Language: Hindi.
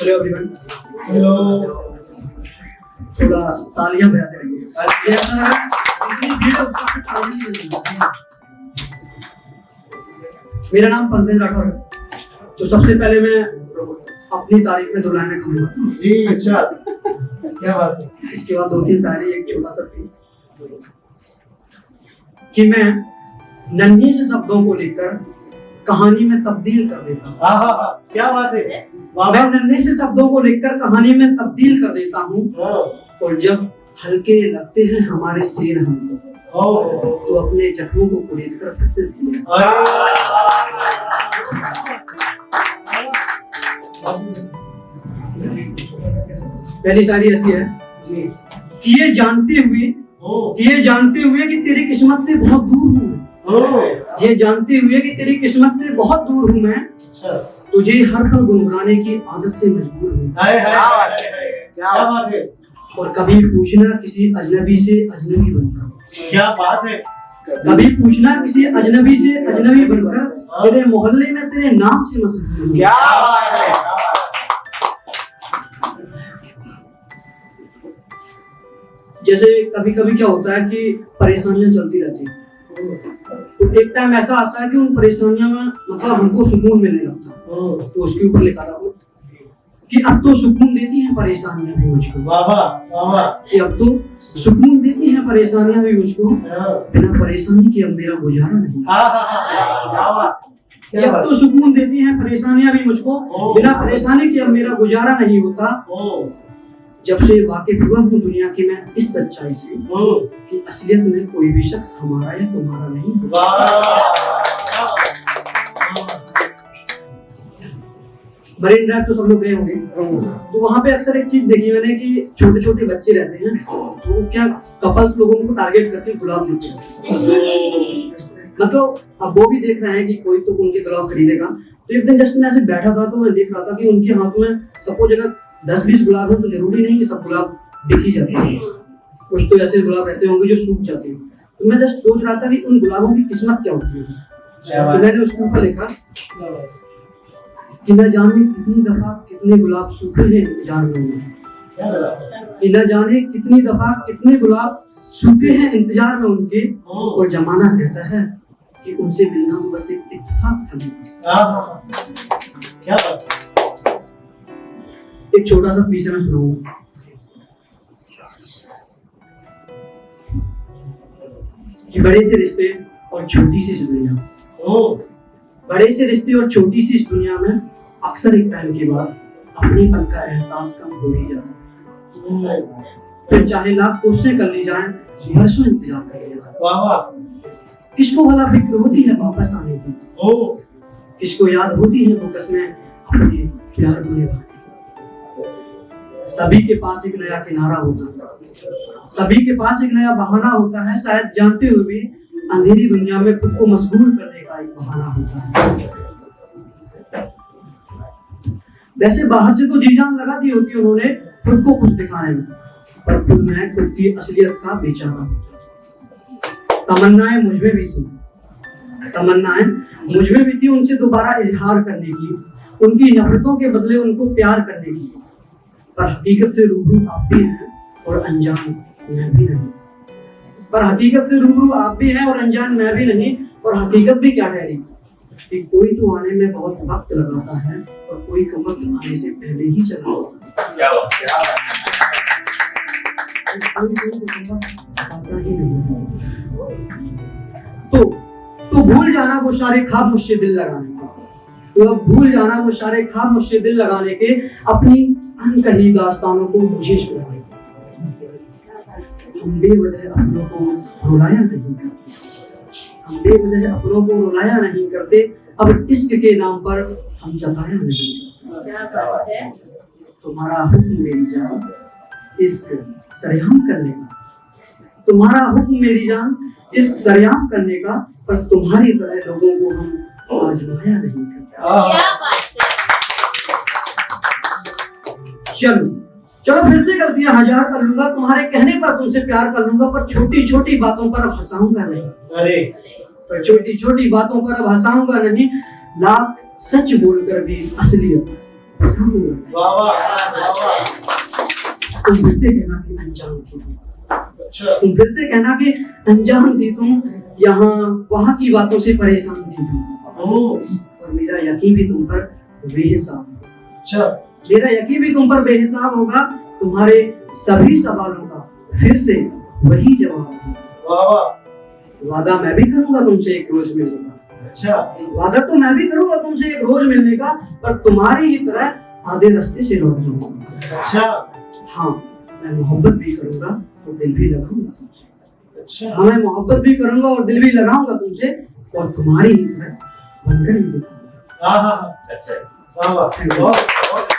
Hello everyone. हेलो। थोड़ा तालियां बजाते रहिए। इतनी भीड़ है उसका फिर तालियां नहीं बजानी। मेरा नाम पंकज राठौर है। तो सबसे पहले मैं अपनी तारीफ में 2 लाइनें कहूंगा। जी अच्छा, क्या बात है। इसके बाद 2-3 शायरी, एक छोटा सा पीस कि मैं नन्हे से शब्दों को लेकर कहानी में तब्दील कर देता हूँ। हाँ, क्या बात है। मैं नन्हे से शब्दों को लेकर कहानी में तब्दील कर देता हूँ, और जब हल्के लगते हैं हमारे शेर हमको, तो अपने जख्मों को कुरेद कर फिर से सी लेता हूं। पहली शायरी ऐसी है कि ये जानते हुए कि तेरी किस्मत से बहुत दूर हूँ मैं, ये जानते हुए कि तेरी किस्मत से बहुत दूर हूँ मैं, तुझे हर पल गुनगुनाने की आदत से मजबूर हूँ। क्या बात है। और कभी पूछना किसी अजनबी से अजनबी बनकर, क्या बात है। कभी पूछना किसी अजनबी से अजनबी बनकर, तेरे मोहल्ले में तेरे नाम से मशहूर हूँ। क्या बात है। जैसे कभी कभी क्या होता है कि परेशानियां चलती रहती हैं, तो एक टाइम ऐसा आता है कि उन परेशानियों में मतलब हमको सुकून मिलने लगता है। तो उसके ऊपर लिखा था कि अब तो सुकून देती हैं परेशानियां भी मुझको। कि अब तो सुकून देती हैं परेशानियां भी मुझको, बिना परेशानी के अब मेरा गुजारा नहीं। कि अब तो सुकून देती हैं परेशानियां भी मुझको, बिना परेशानी के अब मेरा गुजारा नहीं होता। जब से वाकिफ हुआ हूँ दुनिया की मैं इस सच्चाई से कि असलियत में कोई भी शख्स हमारा या तुम्हारा नहीं होता। मरीन ड्राइव तो सब लोग गए होंगे, तो वहाँ पे अक्सर एक चीज देखी मैंने कि छोटे छोटे बच्चे रहते हैं, तो वो क्या कपल्स लोगों को टारगेट करके गुलाब देते हैं। मतलब अब वो भी देख रहे हैं कि कोई तो उनके गुलाब खरीदेगा। तो एक दिन जस्ट मैं ऐसे बैठा था, तो मैं देख रहा था कि उनके हाथ में सपोज अगर 10-20 गुलाब है, तो जरूरी नहीं कि सब गुलाब दिख ही जाते हैं, कुछ तो ऐसे गुलाब रहते होंगे जो सूख जाते हैं। तो मैं जस्ट सोच रहा था कि उन गुलाबों की किस्मत क्या होती है। तो मैंने उसके ऊपर लिखा कि न जाने कितनी दफा कितने गुलाब सूखे हैं इंतजार में उनके, न जाने कितनी दफा कितने गुलाब सूखे हैं इंतजार में उनके, और जमाना कहता है कि उनसे मिलना तो बस एक इत्तेफाक था। क्या बात। एक छोटा सा पीस मैं सुनाऊंगा। कि बड़े से रिश्ते और छोटी सी दुनिया, बड़े से रिश्ते और छोटी सी इस दुनिया में अक्सर एक टाइम के बाद अपनेपन का एहसास कम हो ही जाता है। फिर चाहे लाख कोशिशें कर ली जाएं, वर्षों इंतजार कर लिया जाए। किसको भला फिक्र होती है वापस आने की, किसको याद होती है वो कसमें अपने प्यार को निभाने। सभी के पास एक नया किनारा होता है, सभी के पास एक नया बहाना होता है, शायद जानते हुए भी अंधेरी दुनिया में खुद को मशगूल करने का एक बहाना होता है। वैसे बाहर से तो जी जान लगा दी होती उन्होंने खुद को खुश दिखाने में, पर खुद में खुद की असलियत का बेचारा होता। तमन्नाएं मुझ में भी थी उनसे दोबारा इजहार करने की, उनकी नफरतों के बदले उनको प्यार करने की, पर हकीकत से रूबरू आप भी हैं और अनजान मैं भी नहीं। पर हकीकत से रूबरू आप भी हैं और अनजान मैं भी नहीं। और हकीकत भी क्या ठहरी कि कोई तो आने में बहुत वक्त लगाता है और कोई का वक्त आने से पहले ही चला आता ही नहीं। तो भूल जाना वो सारे ख्वाब मुझसे दिल लगाने के, तो अब भूल जाना वो सारे ख्वाब मुझसे दिल लगाने के, अपनी अनकही दास्तानों को मुझे सुनाने के। हम बेवजह अपनों को रुलाया नहीं करते, हम बेवजह अपनों को रुलाया नहीं करते, अब इश्क के नाम पर हम जताया नहीं करते। तुम्हारा हुक्म मेरी जान इश्क सरेआम करने का, तुम्हारा हुक्म मेरी जान इश्क सरेआम करने का, पर तुम्हारी तरह लोगों को हम आजमाया नहीं करते। चलो फिर से गलतियां 1000 कर लूंगा, तुम्हारे कहने पर तुमसे प्यार कर लूंगा, पर छोटी छोटी बातों पर अब हंसाऊंगा नहीं। पर छोटी छोटी बातों पर अब हंसाऊंगा नहीं। लाख सच बोलकर भी असलियत वाह वाह वाह वाह। तुम फिर से कहना कि अनजान थी तुम। अच्छा तुम फिर से कहना कि अनजान थी तुम, यहाँ वहां की बातों से परेशान थी तुम, और मेरा यकीन भी तुम पर बेहिसाब होगा। अच्छा मेरा यकीन भी तुम पर बेहिसाब होगा। तुम्हारे सभी सवालों का फिर से वही जवाब होगा। वाह वाह। वादा मैं भी करूंगा तुमसे एक रोज मिलने का। अच्छा वादा तो मैं भी करूंगा तुमसे एक रोज मिलने का, पर तुम्हारी ही तरह आधे रास्ते से लौट जाऊंगा। अच्छा हाँ, मैं मोहब्बत भी करूंगा और दिल भी लगाऊंगा तुमसे। अच्छा हाँ, मैं मोहब्बत भी करूंगा और दिल भी लगाऊंगा तुमसे, और तुम्हारी ही तरह बनकर भी दिखाऊंगा। हाँ हाँ अच्छा वाह वाह बहुत